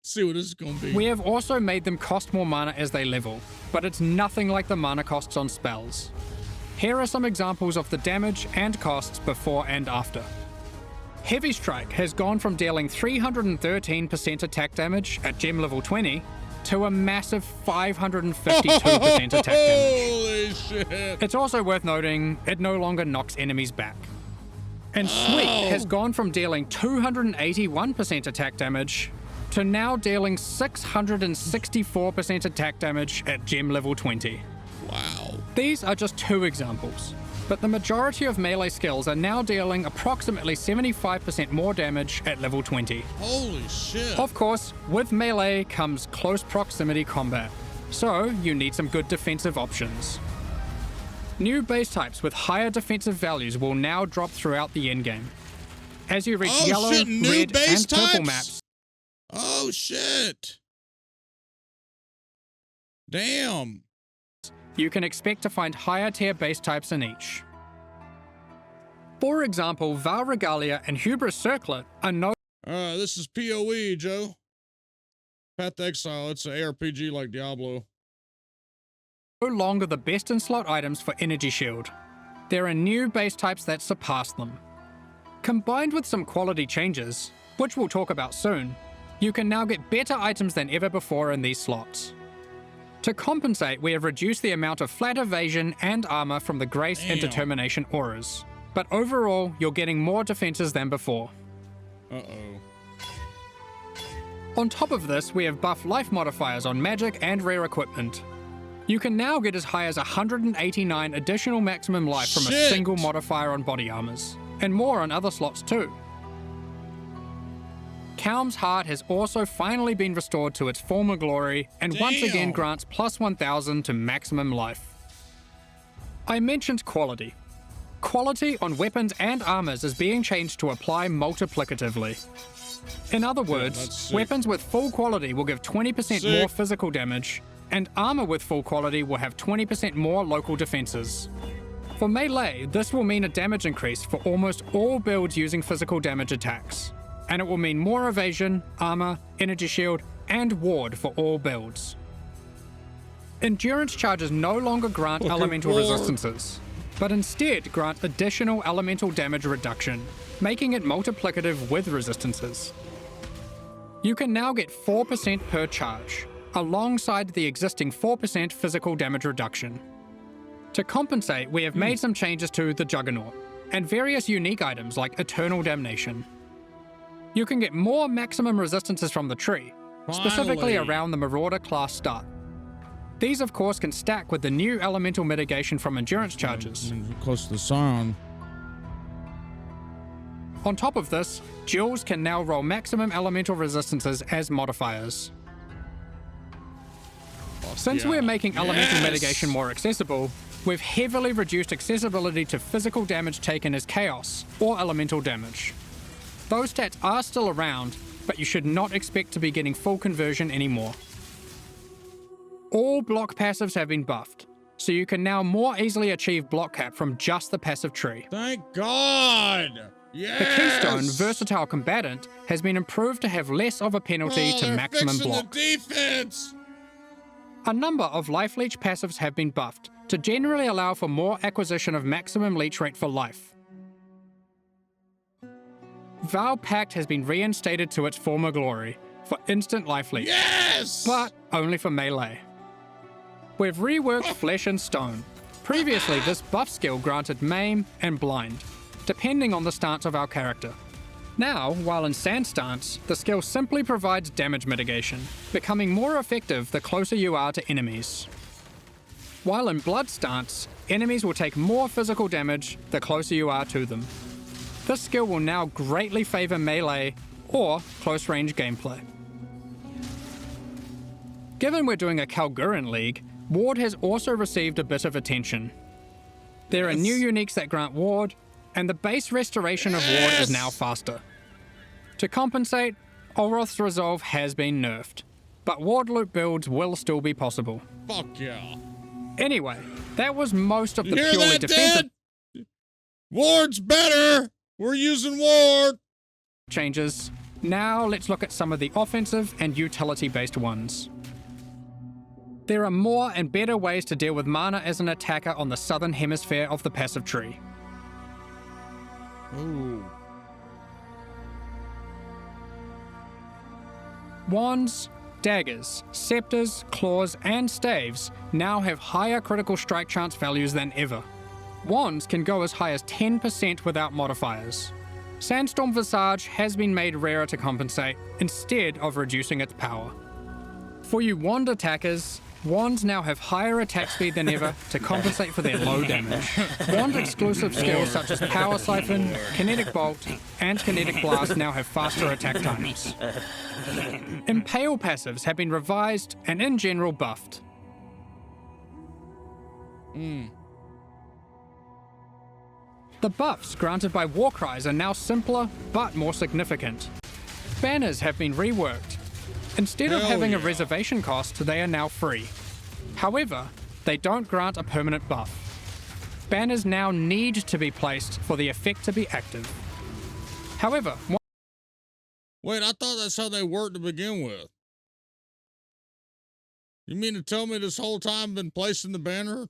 See what this is gonna be. We have also made them cost more mana as they level, but it's nothing like the mana costs on spells. Here are some examples of the damage and costs before and after. Heavy Strike has gone from dealing 313% attack damage at gem level 20 to a massive 552% attack damage. Holy shit. It's also worth noting, it no longer knocks enemies back. And Sweep has gone from dealing 281% attack damage to now dealing 664% attack damage at gem level 20. Wow. These are just two examples, but the majority of melee skills are now dealing approximately 75% more damage at level 20. Holy shit. Of course, with melee comes close proximity combat, so you need some good defensive options. New base types with higher defensive values will now drop throughout the endgame. As you reach yellow, shit, new red, base and purple types? maps, Oh shit. Damn. you can expect to find higher tier base types in each. For example, Val Regalia and Hubris Circlet are no This is PoE, Joe. Path to Exile, it's an ARPG like Diablo. longer the best in slot items for Energy Shield. There are new base types that surpass them. Combined with some quality changes, which we'll talk about soon, you can now get better items than ever before in these slots. To compensate, we have reduced the amount of flat evasion and armor from the Grace and Damn. Determination auras, but overall, you're getting more defenses than before. Uh-oh. On top of this, we have buffed life modifiers on magic and rare equipment. You can now get as high as 189 additional maximum life from a Shit. single modifier on body armors, and more on other slots too. Kalm's heart has also finally been restored to its former glory and once again Damn. grants plus 1000 to maximum life. I mentioned quality. Quality on weapons and armors is being changed to apply multiplicatively. In other that's words, sick. weapons with full quality will give 20% Sick. more physical damage, and armor with full quality will have 20% more local defenses. For melee, this will mean a damage increase for almost all builds using physical damage attacks, and it will mean more evasion, armor, energy shield, and ward for all builds. Endurance charges no longer grant Fucking elemental ward. resistances, but instead grant additional elemental damage reduction, making it multiplicative with resistances. You can now get 4% per charge, alongside the existing 4% physical damage reduction. To compensate, we have made some changes to the Juggernaut, and various unique items like Eternal Damnation. You can get more maximum resistances from the tree, specifically Finally. around the Marauder class start. These of course can stack with the new elemental mitigation from endurance charges. Close to the sun. On top of this, duels can now roll maximum elemental resistances as modifiers. Since yeah. we're making elemental Yes! mitigation more accessible, we've heavily reduced accessibility to physical damage taken as chaos or elemental damage. Those stats are still around, but you should not expect to be getting full conversion anymore. All block passives have been buffed, so you can now more easily achieve block cap from just the passive tree. Thank God. Yes. The Keystone Versatile Combatant has been improved to have less of a penalty to they're maximum fixing block. the defense. A number of Life Leech passives have been buffed to generally allow for more acquisition of maximum leech rate for life. Vow Pact has been reinstated to its former glory for instant life leech, Yes. but only for melee. We've reworked Flesh and Stone. Previously, this buff skill granted Maim and Blind, depending on the stance of our character. Now, while in Sand stance, the skill simply provides damage mitigation, becoming more effective the closer you are to enemies. While in Blood stance, enemies will take more physical damage the closer you are to them. This skill will now greatly favor melee or close range gameplay. Given we're doing a Kalgurin League, Ward has also received a bit of attention. There are new uniques that grant Ward, and the base restoration of Ward is now faster. To compensate, Olroth's Resolve has been nerfed, but Ward loop builds will still be possible. Fuck yeah. Anyway, that was most of the You hear purely that, defensive Dad? Ward's better. We're using Ward. changes. Now let's look at some of the offensive and utility-based ones. There are more and better ways to deal with mana as an attacker on the southern hemisphere of the passive tree. Ooh. Wands, daggers, scepters, claws, and staves now have higher critical strike chance values than ever. Wands can go as high as 10% without modifiers. Sandstorm Visage has been made rarer to compensate, instead of reducing its power. For you wand attackers, wands now have higher attack speed than ever to compensate for their low damage. Wand exclusive skills such as Power Siphon, Kinetic Bolt, and Kinetic Blast now have faster attack times. Impale passives have been revised and in general buffed. The buffs granted by Warcries are now simpler but more significant. Banners have been reworked. Instead of Hell having a yeah. reservation cost, they are now free. However, they don't grant a permanent buff. Banners now need to be placed for the effect to be active. However, Wait, I thought that's how they worked to begin with. You mean to tell me this whole time I've been placing the banner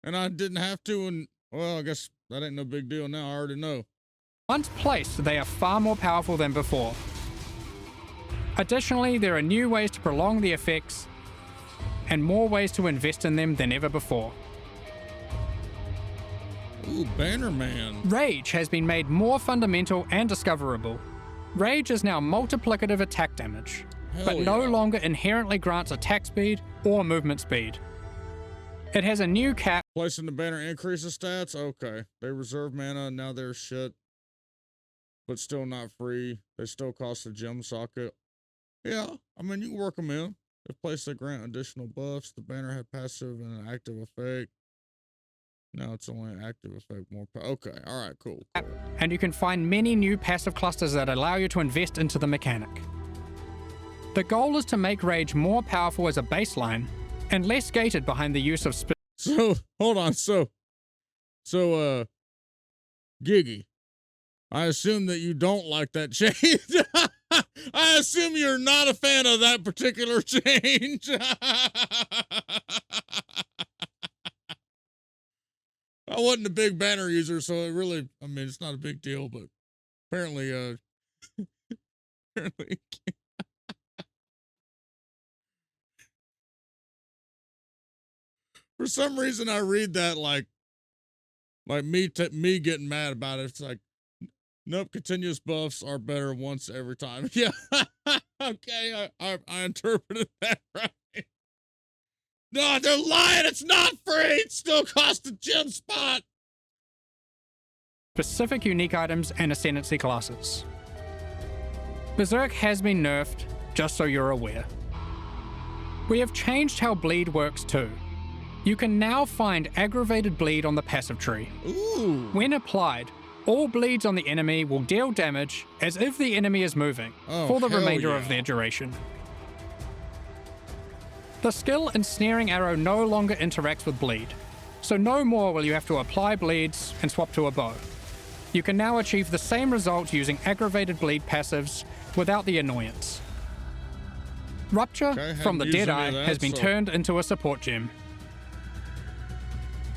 and I didn't have to? And well, I guess that ain't no big deal now. I already know. once placed, they are far more powerful than before. Additionally, there are new ways to prolong the effects and more ways to invest in them than ever before. Ooh, Banner Man. Rage has been made more fundamental and discoverable. Rage is now multiplicative attack damage, but Hell no yeah. longer inherently grants attack speed or movement speed. It has a new cap. Placing the banner increases stats? Okay. They reserve mana, now they're shit. But still not free. They still cost a gem socket. Yeah, I mean, you can work them in. If placed, they grant additional buffs. The banner had passive and an active effect. Now it's only an active effect. Okay, alright, cool. And you can find many new passive clusters that allow you to invest into the mechanic. The goal is to make Rage more powerful as a baseline, and less gated behind the use of So, hold on, Giggy, I assume that you don't like that change. I assume you're not a fan of that particular change. I wasn't a big banner user, so it really, I mean, it's not a big deal, but apparently, apparently. For some reason, I read that like me getting mad about it. It's like, nope, continuous buffs are better once every time. Yeah, okay, I interpreted that right. No, they're lying. It's not free. It still costs a gem spot. Specific unique items and ascendancy classes. Berserk has been nerfed, just so you're aware. We have changed how bleed works too. You can now find aggravated bleed on the passive tree. Ooh. When applied, all bleeds on the enemy will deal damage as if the enemy is moving for the remainder of their duration. The skill Ensnaring Arrow no longer interacts with bleed, so no more will you have to apply bleeds and swap to a bow. You can now achieve the same result using aggravated bleed passives without the annoyance. Rupture from the Deadeye has been turned into a support gem.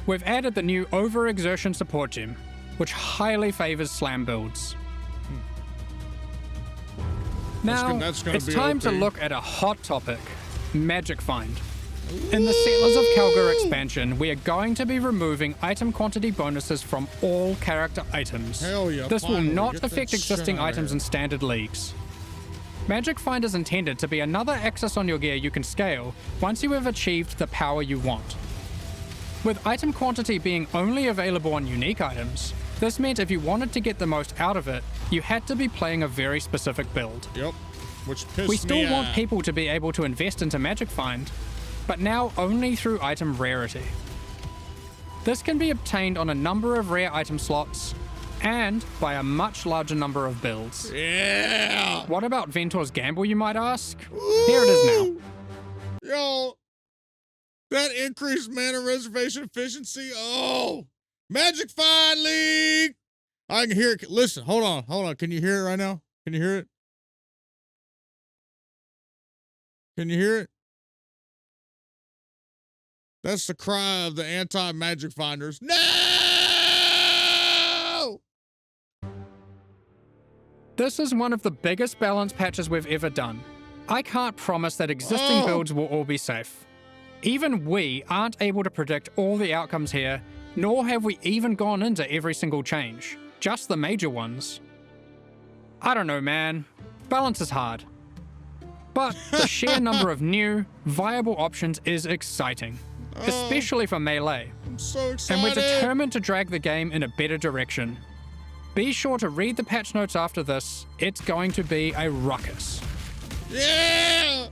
We've added the new Overexertion support gem, which highly favors slam builds. Now, it's time to look at a hot topic, Magic Find. In the Settlers of Kalguur expansion, we are going to be removing item quantity bonuses from all character items. Hell yeah, this will not affect existing items in standard leagues. Magic Find is intended to be another axis on your gear you can scale once you have achieved the power you want. With item quantity being only available on unique items, this meant if you wanted to get the most out of it, you had to be playing a very specific build. Yep, which pissed me off. We still want people to be able to invest into Magic Find, but now only through item rarity. This can be obtained on a number of rare item slots, and by a much larger number of builds. Yeah! What about Ventor's Gamble, you might ask? Here it is now. Yo, that increased mana reservation efficiency, Magic Find League! I can hear it. Listen, hold on. Can you hear it right now? Can you hear it? Can you hear it? That's the cry of the anti-Magic Finders. No! This is one of the biggest balance patches we've ever done. I can't promise that existing builds will all be safe. Even we aren't able to predict all the outcomes here, nor have we even gone into every single change, just the major ones. I don't know, man. Balance is hard. But the sheer number of new, viable options is exciting, especially for Melee. I'm so excited. And we're determined to drag the game in a better direction. Be sure to read the patch notes after this. It's going to be a ruckus. Yeah!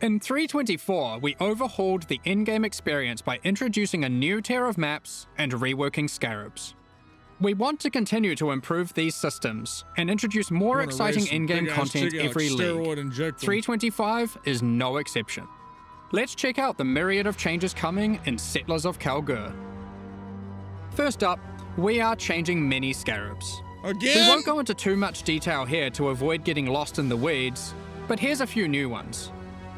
In 3.24, we overhauled the in-game experience by introducing a new tier of maps and reworking scarabs. We want to continue to improve these systems and introduce more exciting in-game content every league. 3.25 is no exception. Let's check out the myriad of changes coming in Settlers of Kalguur. First up, we are changing many scarabs. Again? We won't go into too much detail here to avoid getting lost in the weeds, but here's a few new ones.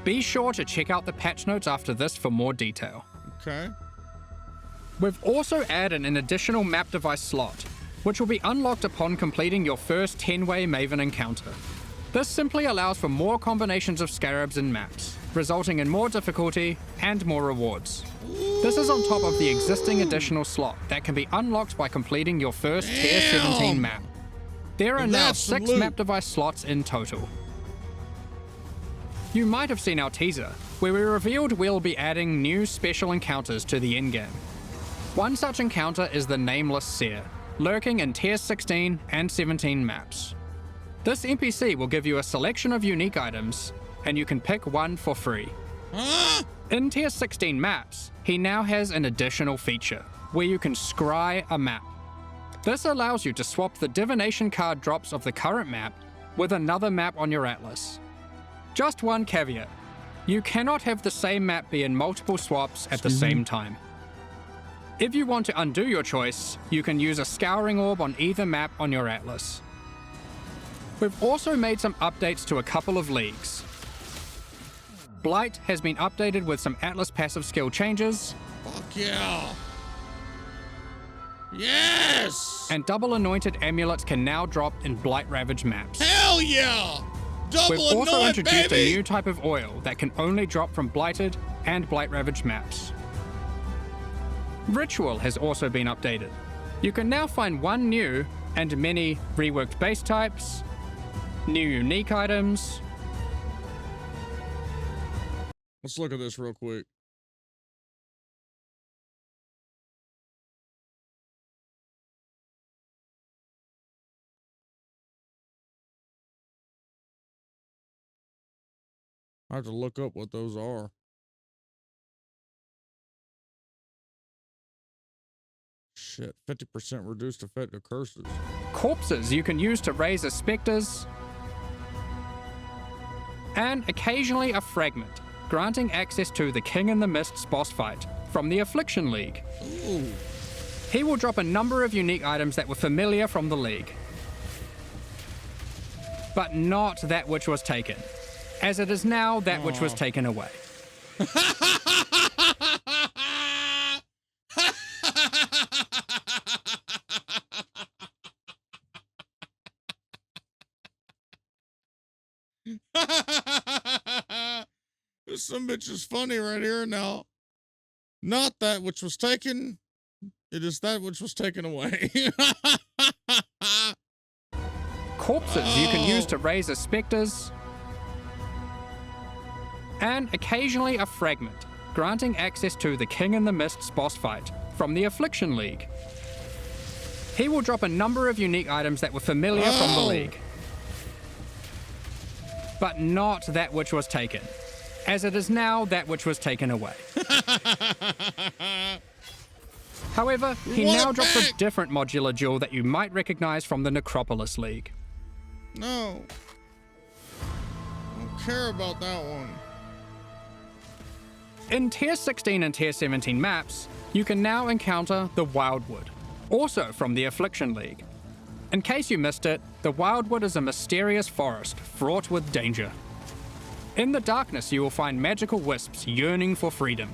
Be sure to check out the patch notes after this for more detail. Okay. We've also added an additional map device slot, which will be unlocked upon completing your first 10-way Maven encounter. This simply allows for more combinations of scarabs in maps, resulting in more difficulty and more rewards. This is on top of the existing additional slot that can be unlocked by completing your first Tier 17 map. There are now 6 map device slots in total. You might have seen our teaser, where we revealed we'll be adding new special encounters to the endgame. One such encounter is the Nameless Seer, lurking in Tier 16 and 17 maps. This NPC will give you a selection of unique items, and you can pick one for free. Huh? In Tier 16 maps, he now has an additional feature, where you can scry a map. This allows you to swap the divination card drops of the current map with another map on your atlas. Just one caveat, you cannot have the same map be in multiple swaps at the same time. If you want to undo your choice, you can use a scouring orb on either map on your atlas. We've also made some updates to a couple of leagues. Blight has been updated with some atlas passive skill changes. Fuck yeah. Yes! And double anointed amulets can now drop in Blight Ravaged maps. Hell yeah! Double We've also anoint, introduced baby! a new type of oil that can only drop from Blighted and Blight Ravaged maps. Ritual has also been updated. You can now find one new and many reworked base types, new unique items. Let's look at this real quick. I have to look up what those are. Shit, 50% reduced effect of curses. Corpses you can use to raise as specters, and occasionally a fragment, granting access to the King in the Mist's boss fight from the Affliction League. Ooh. He will drop a number of unique items that were familiar from the League, but not that which was taken, as it is now that which was taken away. This some bitch is funny right here now. Not that which was taken, it is that which was taken away. Corpses you can use to raise as specters, and occasionally a fragment, granting access to the King in the Mist's boss fight from the Affliction League. He will drop a number of unique items that were familiar from the League, but not that which was taken, as it is now that which was taken away. However, he now drops a different modular jewel that you might recognize from the Necropolis League. No. I don't care about that one. In Tier 16 and Tier 17 maps, you can now encounter the Wildwood, also from the Affliction League. In case you missed it, the Wildwood is a mysterious forest fraught with danger. In the darkness, you will find magical wisps yearning for freedom.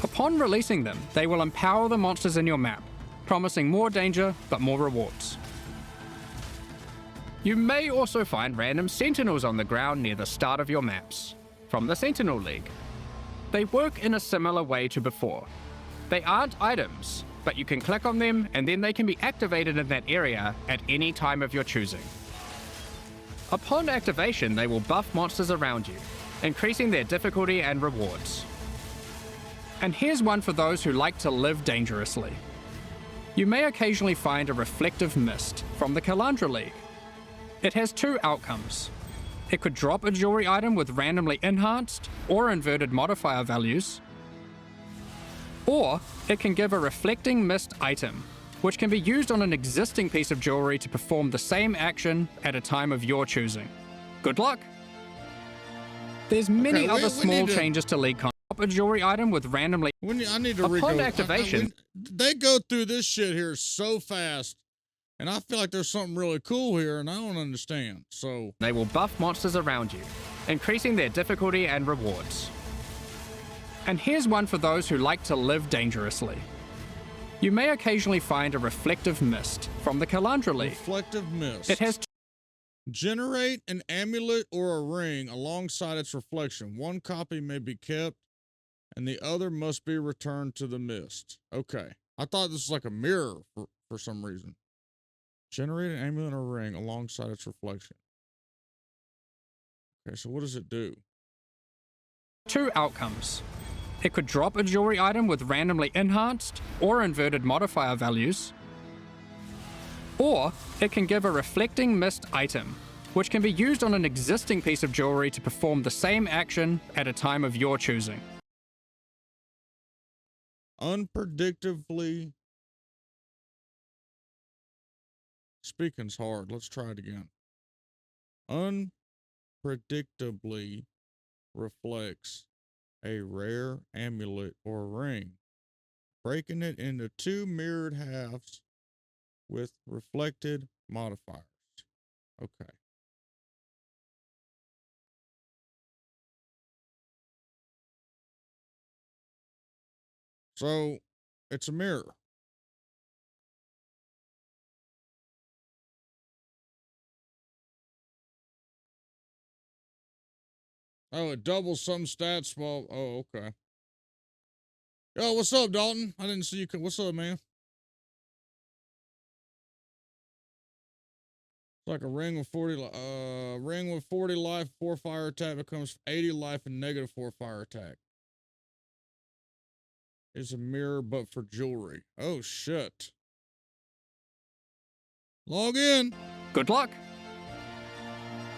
Upon releasing them, they will empower the monsters in your map, promising more danger but more rewards. You may also find random sentinels on the ground near the start of your maps, from the Sentinel League. They work in a similar way to before. They aren't items, but you can click on them and then they can be activated in that area at any time of your choosing. Upon activation, they will buff monsters around you, increasing their difficulty and rewards. And here's one for those who like to live dangerously. You may occasionally find a reflective mist from the Kalandra League. It has two outcomes. It could drop a jewelry item with randomly enhanced or inverted modifier values, or it can give a reflecting mist item, which can be used on an existing piece of jewelry to perform the same action at a time of your choosing. Good luck! There's many other small changes to League content. Drop a jewelry item with randomly... I need to Upon activation... they go through this shit here so fast, and I feel like there's something really cool here, and I don't understand, so... They will buff monsters around you, increasing their difficulty and rewards. And here's one for those who like to live dangerously. You may occasionally find a reflective mist from the Kalandra League. Reflective mist. It has Generate an amulet or a ring alongside its reflection. One copy may be kept, and the other must be returned to the mist. Okay. I thought this was like a mirror for some reason. Generate an amulet or ring alongside its reflection. Okay, so what does it do? Two outcomes. It could drop a jewelry item with randomly enhanced or inverted modifier values, or it can give a reflecting mist item, which can be used on an existing piece of jewelry to perform the same action at a time of your choosing. Unpredictably. Speaking's hard. Let's try it again. Unpredictably reflects a rare amulet or ring, breaking it into two mirrored halves with reflected modifiers. Okay. So it's a mirror. Oh, it doubles some stats while. Oh, okay. Yo, what's up, Dalton? I didn't see you. What's up, man? It's like a ring with 40. Ring with 40 life, 4 fire attack becomes 80 life and negative 4 fire attack. It's a mirror, but for jewelry. Oh shit. Log in. Good luck!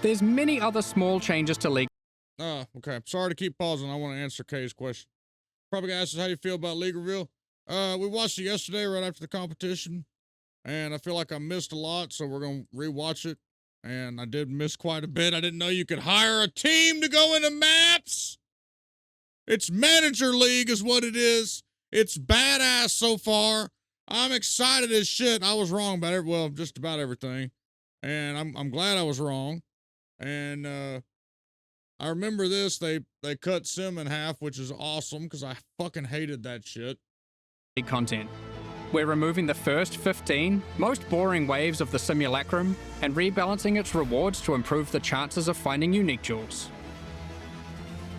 There's many other small changes to League. Oh, okay. Sorry to keep pausing. I want to answer Kay's question. Probably gonna ask us how you feel about League Reveal. We watched it yesterday right after the competition, and I feel like I missed a lot, so we're gonna rewatch it. And I did miss quite a bit. I didn't know you could hire a team to go into maps. It's Manager League is what it is. It's badass so far. I'm excited as shit. I was wrong about well, just about everything. And I'm glad I was wrong. And I remember this, they cut Sim in half, which is awesome, because I fucking hated that shit. Content. We're removing the first 15 most boring waves of the simulacrum and rebalancing its rewards to improve the chances of finding unique jewels.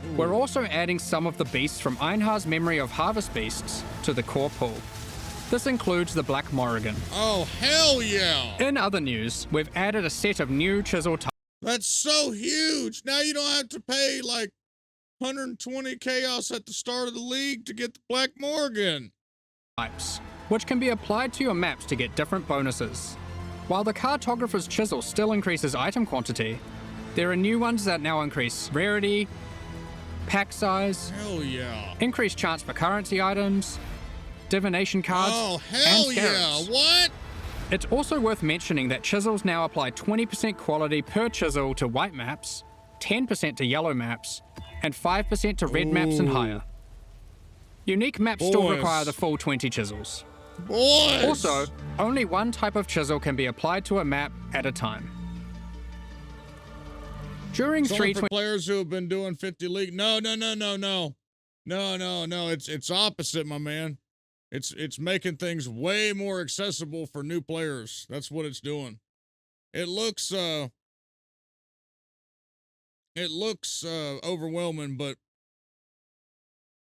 Ooh. We're also adding some of the beasts from Einhar's Memory of Harvest Beasts to the core pool. This includes the Black Morrigan. Oh, hell yeah! In other news, we've added a set of new chisel That's so huge! Now you don't have to pay like 120 chaos at the start of the league to get the Black Morrigan. types, which can be applied to your maps to get different bonuses. While the Cartographer's Chisel still increases item quantity, there are new ones that now increase rarity, pack size, hell yeah, increased chance for currency items, divination cards, oh hell and yeah, scarabs. what? It's also worth mentioning that chisels now apply 20% quality per chisel to white maps, 10% to yellow maps, and 5% to red maps and Ooh. higher. Unique maps still Boys. require the full 20 chisels. Boys! Also, only one type of chisel can be applied to a map at a time. During it's only 320 for players who have been doing 50 league. No. It's opposite, my man. It's making things way more accessible for new players. That's what it's doing. It looks overwhelming, but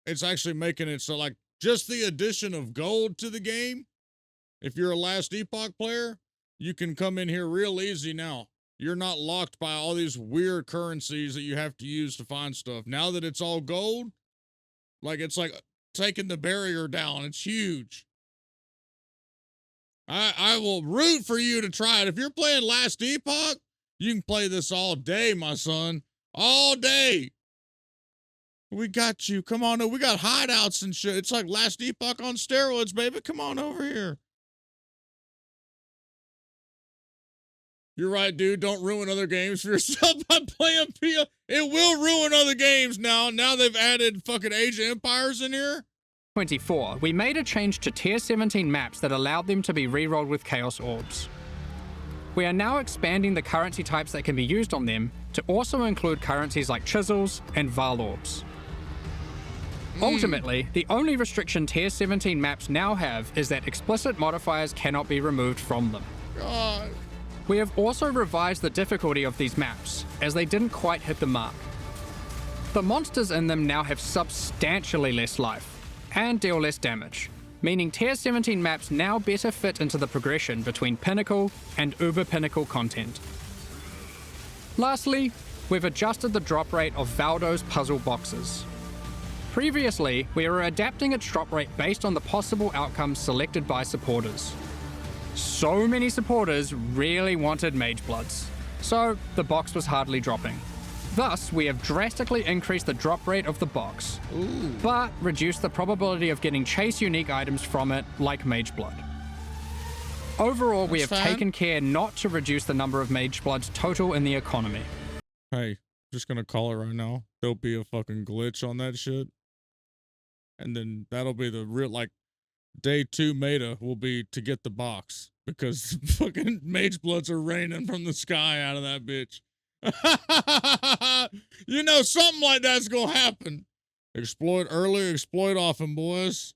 it's actually making it so like just the addition of gold to the game. If you're a Last Epoch player, you can come in here real easy now. You're not locked by all these weird currencies that you have to use to find stuff. Now that it's all gold, like it's like taking the barrier down. It's huge. I will root for you to try it. If you're playing Last Epoch, you can play this all day, my son. All day. We got you. Come on over. We got hideouts and shit. It's like Last Epoch on steroids, baby. Come on over here. You're right, dude. Don't ruin other games for yourself by playing PO. It will ruin other games now. Now they've added fucking Age of Empires in here. 24, we made a change to Tier 17 maps that allowed them to be rerolled with Chaos Orbs. We are now expanding the currency types that can be used on them to also include currencies like chisels and Val Orbs. Ultimately, the only restriction Tier 17 maps now have is that explicit modifiers cannot be removed from them. God. We have also revised the difficulty of these maps, as they didn't quite hit the mark. The monsters in them now have substantially less life, and deal less damage, meaning Tier 17 maps now better fit into the progression between Pinnacle and Uber Pinnacle content. Lastly, we've adjusted the drop rate of Valdo's puzzle boxes. Previously, we were adapting its drop rate based on the possible outcomes selected by supporters. So many supporters really wanted Mage Bloods, so the box was hardly dropping. Thus, we have drastically increased the drop rate of the box, but reduced the probability of getting chase unique items from it, like Mage Blood. Overall, we have taken care not to reduce the number of Mage Bloods total in the economy. Hey, just gonna call it right now. There'll be a fucking glitch on that shit. And then that'll be the real, like, day 2 meta will be to get the box. Because fucking Mage Bloods are raining from the sky out of that bitch. You know, something like that's gonna happen. Exploit early, exploit often, boys.